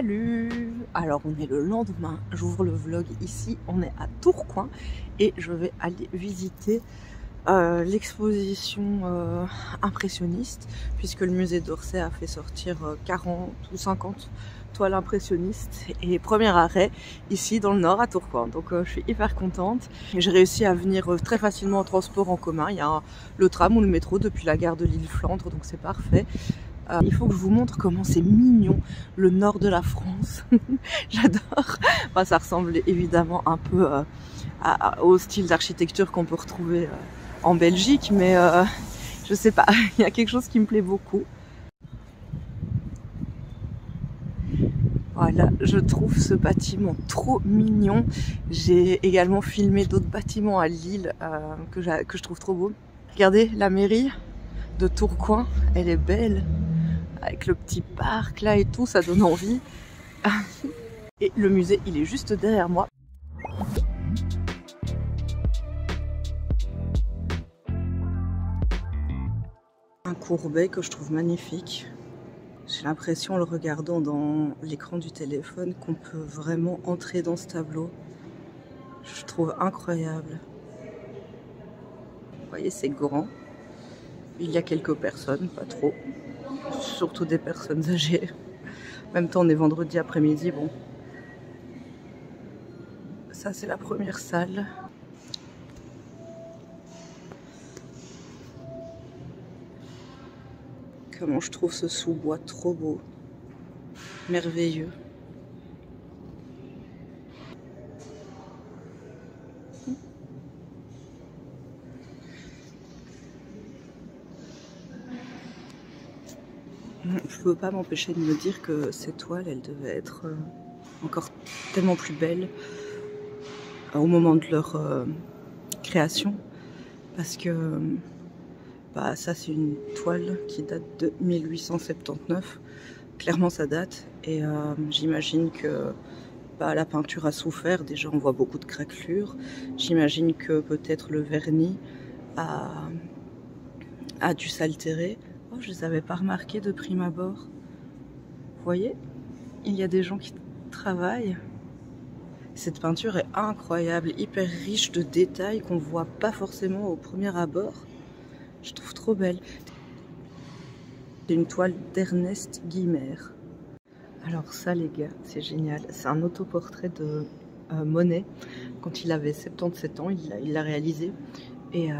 Salut! Alors on est le lendemain, j'ouvre le vlog ici, on est à Tourcoing et je vais aller visiter l'exposition impressionniste puisque le musée d'Orsay a fait sortir 40 ou 50 toiles impressionnistes et premier arrêt ici dans le nord à Tourcoing, donc je suis hyper contente. J'ai réussi à venir très facilement en transport en commun, il y a le tram ou le métro depuis la gare de l'île Flandre, donc c'est parfait. Il faut que je vous montre comment c'est mignon le nord de la France. J'adore. Enfin, ça ressemble évidemment un peu au style d'architecture qu'on peut retrouver en Belgique, mais je sais pas, il y a quelque chose qui me plaît beaucoup. Voilà, je trouve ce bâtiment trop mignon. J'ai également filmé d'autres bâtiments à Lille que je trouve trop beaux. Regardez la mairie de Tourcoing, elle est belle. Avec le petit parc là et tout, ça donne envie. Et le musée, il est juste derrière moi. Un courbet que je trouve magnifique. J'ai l'impression, en le regardant dans l'écran du téléphone, qu'on peut vraiment entrer dans ce tableau. Je trouve incroyable. Vous voyez, c'est grand. Il y a quelques personnes, pas trop. Surtout des personnes âgées. En même temps, on est vendredi après-midi, bon. Ça, c'est la première salle. Comment je trouve ce sous-bois trop beau. Merveilleux. Je ne peux pas m'empêcher de me dire que ces toiles, elles devaient être encore tellement plus belles au moment de leur création. Parce que bah, ça, c'est une toile qui date de 1879. Clairement, ça date. Et j'imagine que bah, la peinture a souffert. Déjà, on voit beaucoup de craquelures. J'imagine que peut-être le vernis a dû s'altérer. Oh, je ne les avais pas remarqués de prime abord. Vous voyez, il y a des gens qui travaillent. Cette peinture est incroyable, hyper riche de détails qu'on ne voit pas forcément au premier abord. Je trouve trop belle. C'est une toile d'Ernest Guimer. Alors ça les gars, c'est génial. C'est un autoportrait de Monet. Quand il avait 77 ans, il l'a réalisé. Et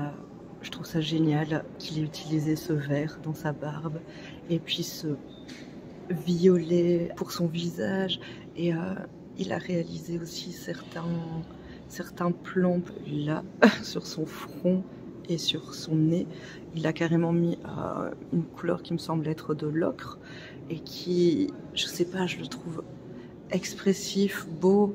je trouve ça génial qu'il ait utilisé ce vert dans sa barbe. Et puis ce violet pour son visage. Et il a réalisé aussi certains plans là sur son front et sur son nez. Il a carrément mis une couleur qui me semble être de l'ocre et qui, je sais pas, je le trouve expressif, beau,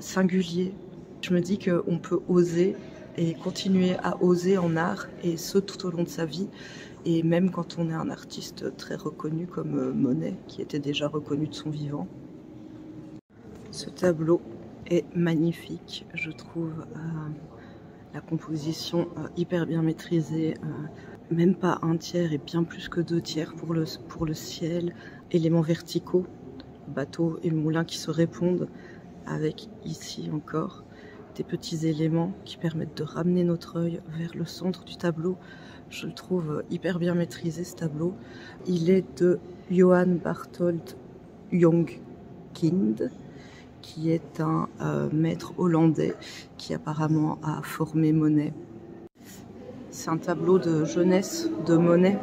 singulier. Je me dis qu'on peut oser et continuer à oser en art, et ce tout au long de sa vie. Et même quand on est un artiste très reconnu comme Monet, qui était déjà reconnu de son vivant. Ce tableau est magnifique, je trouve. La composition hyper bien maîtrisée, même pas un tiers et bien plus que 2 tiers pour le ciel. Éléments verticaux, bateau et moulin qui se répondent, avec ici encore des petits éléments qui permettent de ramener notre œil vers le centre du tableau. Je le trouve hyper bien maîtrisé ce tableau. Il est de Johan Barthold Jonkind, qui est un maître hollandais qui apparemment a formé Monet. C'est un tableau de jeunesse de Monet.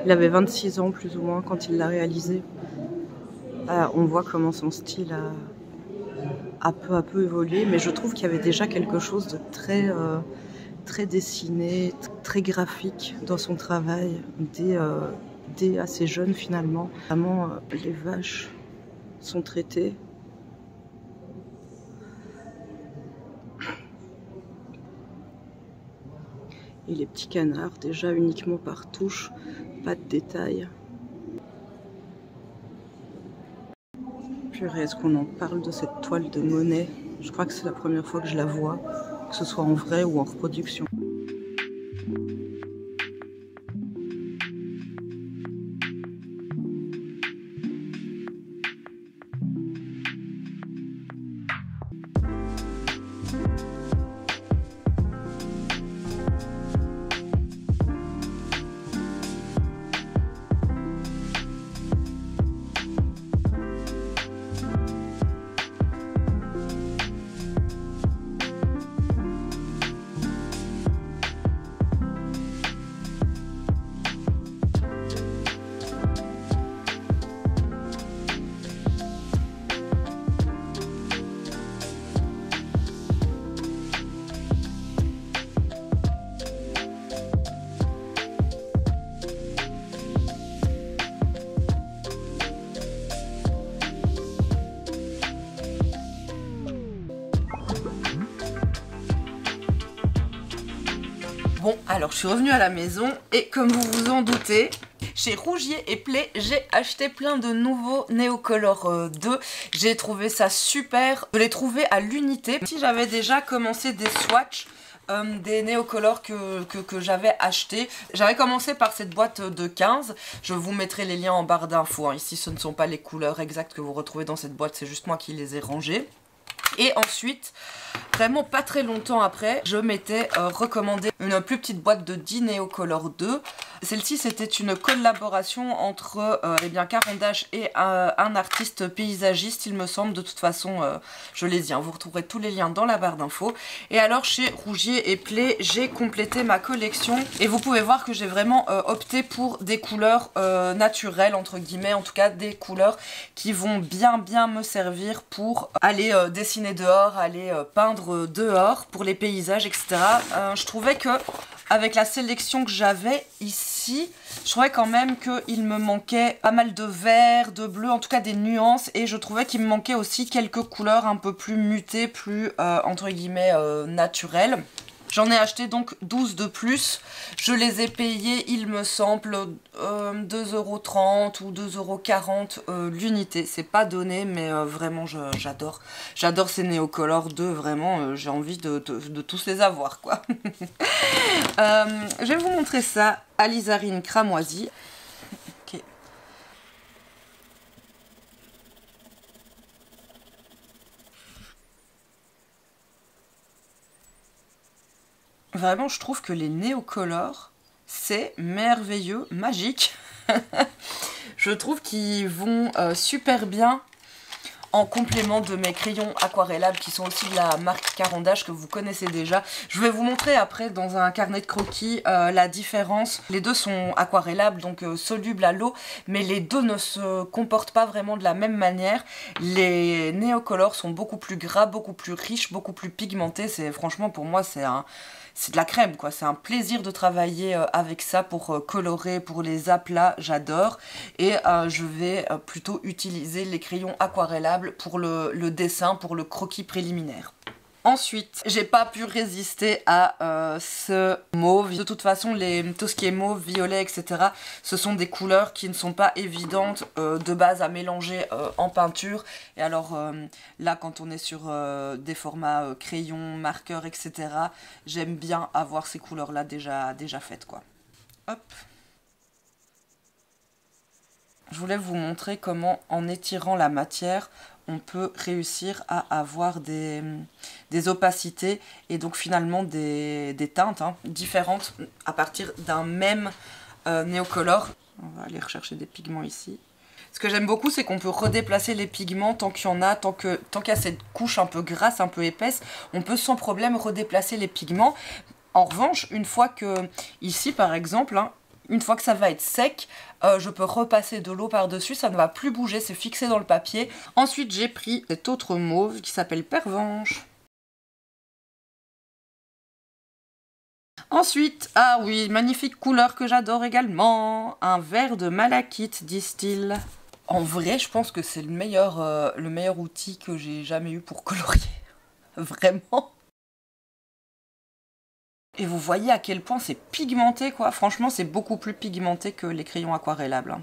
Il avait 26 ans plus ou moins quand il l'a réalisé. On voit comment son style a peu à peu évolué, mais je trouve qu'il y avait déjà quelque chose de très dessiné, très graphique dans son travail, dès assez jeune finalement. Vraiment, les vaches sont traitées. Et les petits canards, déjà uniquement par touche, pas de détails. Purée, est-ce qu'on en parle de cette toile de Monet? Je crois que c'est la première fois que je la vois, que ce soit en vrai ou en reproduction. Alors je suis revenue à la maison et comme vous vous en doutez, chez Rougier et Play, j'ai acheté plein de nouveaux Neocolor 2. J'ai trouvé ça super. Je l'ai trouvé à l'unité. Si j'avais déjà commencé des swatchs des Neocolor que j'avais acheté. J'avais commencé par cette boîte de 15. Je vous mettrai les liens en barre d'infos. Hein. Ici ce ne sont pas les couleurs exactes que vous retrouvez dans cette boîte, c'est juste moi qui les ai rangées. Et ensuite, vraiment pas très longtemps après, je m'étais recommandé une plus petite boîte de 10 Neocolor 2. Celle-ci, c'était une collaboration entre eh bien, Caran d'Ache et un artiste paysagiste, il me semble. De toute façon, je les ai. Hein. Vous retrouverez tous les liens dans la barre d'infos. Et alors, chez Rougier et Play, j'ai complété ma collection. Et vous pouvez voir que j'ai vraiment opté pour des couleurs naturelles, entre guillemets. En tout cas, des couleurs qui vont bien me servir pour aller dessiner dehors, aller peindre dehors pour les paysages, etc. Je trouvais que avec la sélection que j'avais ici, je trouvais quand même qu'il me manquait pas mal de vert, de bleu, en tout cas des nuances, et je trouvais qu'il me manquait aussi quelques couleurs un peu plus mutées, plus entre guillemets naturelles. J'en ai acheté donc 12 de plus. Je les ai payés, il me semble, 2,30 € ou 2,40 € l'unité. C'est pas donné, mais vraiment, j'adore. J'adore ces Neocolor 2, vraiment, j'ai envie de tous les avoir, quoi. Je vais vous montrer ça, Alizarine cramoisie. Okay. Vraiment, je trouve que les Neocolor, c'est merveilleux, magique. Je trouve qu'ils vont super bien en complément de mes crayons aquarellables qui sont aussi de la marque Caran d'Ache que vous connaissez déjà. Je vais vous montrer après dans un carnet de croquis la différence. Les deux sont aquarellables, donc solubles à l'eau, mais les deux ne se comportent pas vraiment de la même manière. Les Neocolor sont beaucoup plus gras, beaucoup plus riches, beaucoup plus pigmentés. Franchement, pour moi, c'est de la crème, quoi. C'est un plaisir de travailler avec ça pour colorer, pour les aplats, j'adore. Et je vais plutôt utiliser les crayons aquarellables pour le dessin, pour le croquis préliminaire. Ensuite, j'ai pas pu résister à ce mauve. De toute façon, tout ce qui est mauve, violet, etc., ce sont des couleurs qui ne sont pas évidentes de base à mélanger en peinture. Et alors là, quand on est sur des formats crayon, marqueur, etc., j'aime bien avoir ces couleurs-là déjà faites, quoi. Hop. Je voulais vous montrer comment, en étirant la matière, on peut réussir à avoir des opacités et donc finalement des teintes différentes à partir d'un même Neocolor. On va aller rechercher des pigments ici. Ce que j'aime beaucoup, c'est qu'on peut redéplacer les pigments tant qu'il y en a, tant qu'il y a cette couche un peu grasse, un peu épaisse, on peut sans problème redéplacer les pigments. En revanche, une fois que, ici par exemple, une fois que ça va être sec, je peux repasser de l'eau par-dessus, ça ne va plus bouger, c'est fixé dans le papier. Ensuite, j'ai pris cet autre mauve qui s'appelle Pervenche. Ensuite, ah oui, magnifique couleur que j'adore également, un vert de malachite, disent-ils. En vrai, je pense que c'est le meilleur outil que j'ai jamais eu pour colorier. Vraiment. Et vous voyez à quel point c'est pigmenté, quoi. Franchement, c'est beaucoup plus pigmenté que les crayons aquarellables.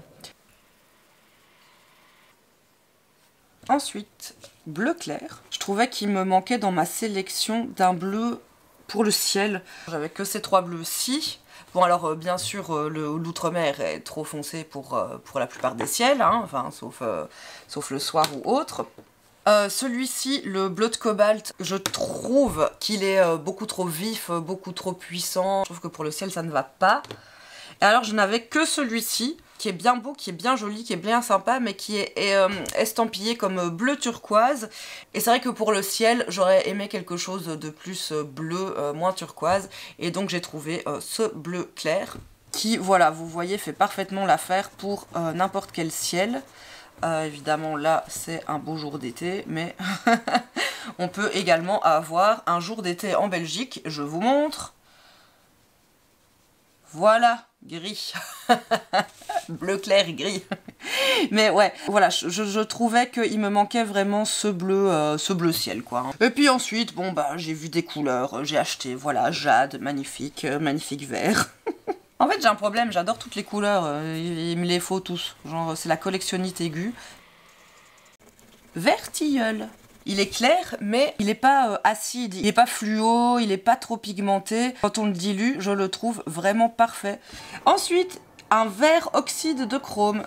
Ensuite, bleu clair. Je trouvais qu'il me manquait dans ma sélection d'un bleu pour le ciel. J'avais que ces trois bleus-ci. Bon, alors, bien sûr, l'outre-mer est trop foncé pour la plupart des ciels, enfin, sauf le soir ou autre. Celui-ci, le bleu de cobalt, je trouve qu'il est beaucoup trop vif, beaucoup trop puissant. Je trouve que pour le ciel, ça ne va pas. Et alors, je n'avais que celui-ci, qui est bien beau, qui est bien joli, qui est bien sympa, mais qui est estampillé comme bleu turquoise. Et c'est vrai que pour le ciel, j'aurais aimé quelque chose de plus bleu, moins turquoise. Et donc, j'ai trouvé ce bleu clair, qui, voilà, vous voyez, fait parfaitement l'affaire pour n'importe quel ciel. Évidemment, là, c'est un beau jour d'été, mais on peut également avoir un jour d'été en Belgique. Je vous montre. Voilà, gris. Bleu clair et gris. Mais ouais, voilà, je trouvais qu'il me manquait vraiment ce bleu ciel, quoi. Et puis ensuite, bon bah, j'ai vu des couleurs, j'ai acheté, voilà, jade, magnifique, magnifique vert. En fait, j'ai un problème, j'adore toutes les couleurs, il me les faut tous. Genre, c'est la collectionnite aiguë. Vert tilleul. Il est clair, mais il n'est pas acide, il n'est pas fluo, il n'est pas trop pigmenté. Quand on le dilue, je le trouve vraiment parfait. Ensuite, un vert oxyde de chrome.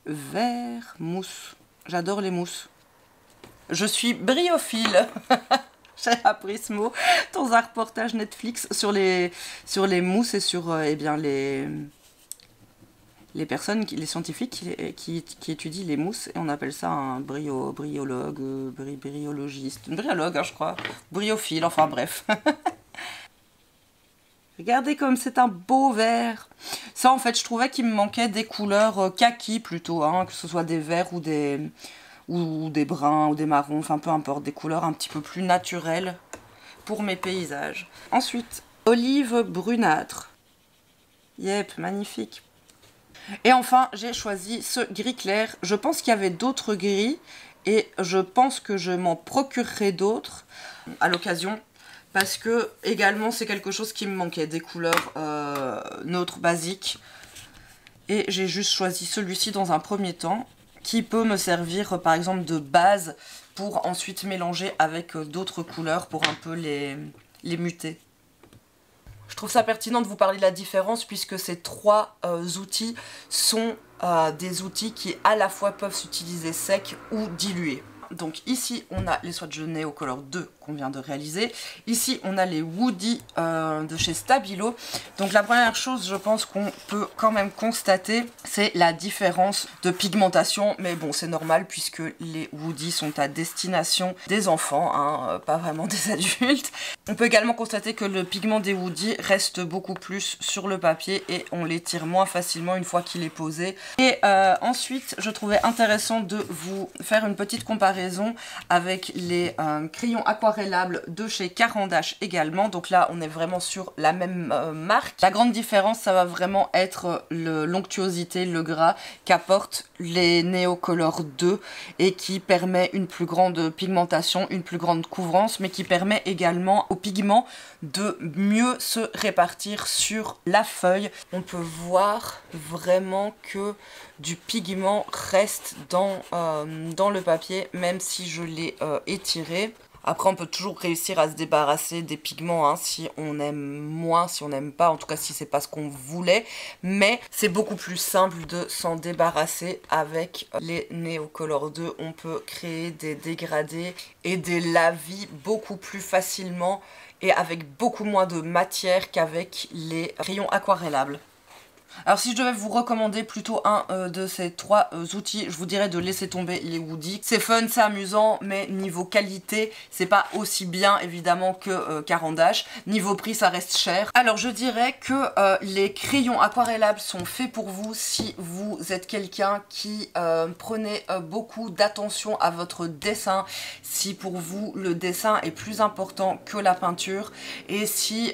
Vert mousse. J'adore les mousses. Je suis briophile. J'ai appris ce mot dans un reportage Netflix sur les mousses et sur eh bien, les personnes, les scientifiques qui étudient les mousses, et on appelle ça un briologue, briologiste, un briologue hein, je crois, briophile, enfin bref. Regardez comme c'est un beau vert. Ça en fait je trouvais qu'il me manquait des couleurs kaki plutôt, hein, que ce soit des verts ou des bruns ou des marrons, enfin peu importe, des couleurs un petit peu plus naturelles pour mes paysages. Ensuite, olive brunâtre. Yep, magnifique. Et enfin, j'ai choisi ce gris clair. Je pense qu'il y avait d'autres gris et je pense que je m'en procurerai d'autres à l'occasion parce que également c'est quelque chose qui me manquait, des couleurs neutres, basiques. Et j'ai juste choisi celui-ci dans un premier temps qui peut me servir par exemple de base pour ensuite mélanger avec d'autres couleurs pour un peu les muter. Je trouve ça pertinent de vous parler de la différence puisque ces trois outils sont des outils qui à la fois peuvent s'utiliser secs ou dilués. Donc ici on a les swatchs Neo Color 2 qu'on vient de réaliser. Ici on a les Woody de chez Stabilo. Donc la première chose je pense qu'on peut quand même constater c'est la différence de pigmentation. Mais bon c'est normal puisque les Woody sont à destination des enfants, hein, pas vraiment des adultes. On peut également constater que le pigment des Woody reste beaucoup plus sur le papier et on l'étire moins facilement une fois qu'il est posé. Et ensuite je trouvais intéressant de vous faire une petite comparaison avec les crayons aquarellables de chez Caran d'Ache également. Donc là on est vraiment sur la même marque. La grande différence ça va vraiment être l'onctuosité, le gras qu'apportent les Neo Color 2 et qui permet une plus grande pigmentation, une plus grande couvrance, mais qui permet également au pigment de mieux se répartir sur la feuille. On peut voir vraiment que du pigment reste dans le papier, même si je l'ai étiré. Après on peut toujours réussir à se débarrasser des pigments hein, si on aime moins, si on n'aime pas, en tout cas si c'est pas ce qu'on voulait. Mais c'est beaucoup plus simple de s'en débarrasser avec les Neo Color 2. On peut créer des dégradés et des lavis beaucoup plus facilement et avec beaucoup moins de matière qu'avec les rayons aquarellables. Alors si je devais vous recommander plutôt un de ces trois outils, je vous dirais de laisser tomber les Woody. C'est fun, c'est amusant, mais niveau qualité, c'est pas aussi bien évidemment que Caran d'Ache. Niveau prix, ça reste cher. Alors je dirais que les crayons aquarellables sont faits pour vous si vous êtes quelqu'un qui prenez beaucoup d'attention à votre dessin, si pour vous le dessin est plus important que la peinture, et si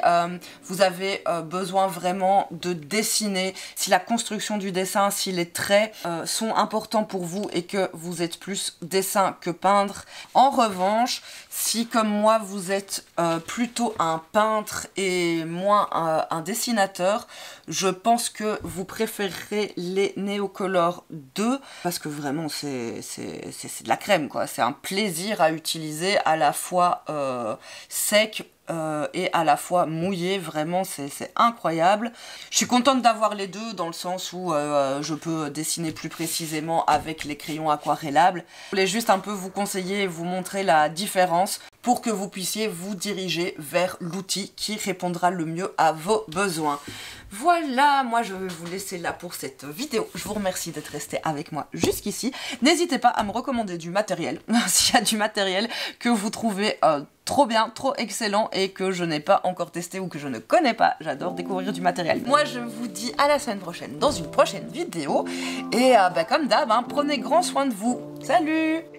vous avez besoin vraiment de dessiner, si la construction du dessin, si les traits sont importants pour vous et que vous êtes plus dessin que peindre. En revanche, si comme moi vous êtes plutôt un peintre et moins un dessinateur, je pense que vous préférerez les Neo Color 2 parce que vraiment c'est de la crème quoi. C'est un plaisir à utiliser, à la fois sec et à la fois mouillé, vraiment c'est incroyable. Je suis contente d'avoir les deux dans le sens où je peux dessiner plus précisément avec les crayons aquarellables. Je voulais juste un peu vous conseiller et vous montrer la différence pour que vous puissiez vous diriger vers l'outil qui répondra le mieux à vos besoins. Voilà, moi je vais vous laisser là pour cette vidéo. Je vous remercie d'être resté avec moi jusqu'ici. N'hésitez pas à me recommander du matériel, s'il y a du matériel que vous trouvez trop bien, trop excellent et que je n'ai pas encore testé ou que je ne connais pas. J'adore découvrir du matériel. Moi je vous dis à la semaine prochaine dans une prochaine vidéo. Et comme d'hab, prenez grand soin de vous. Salut!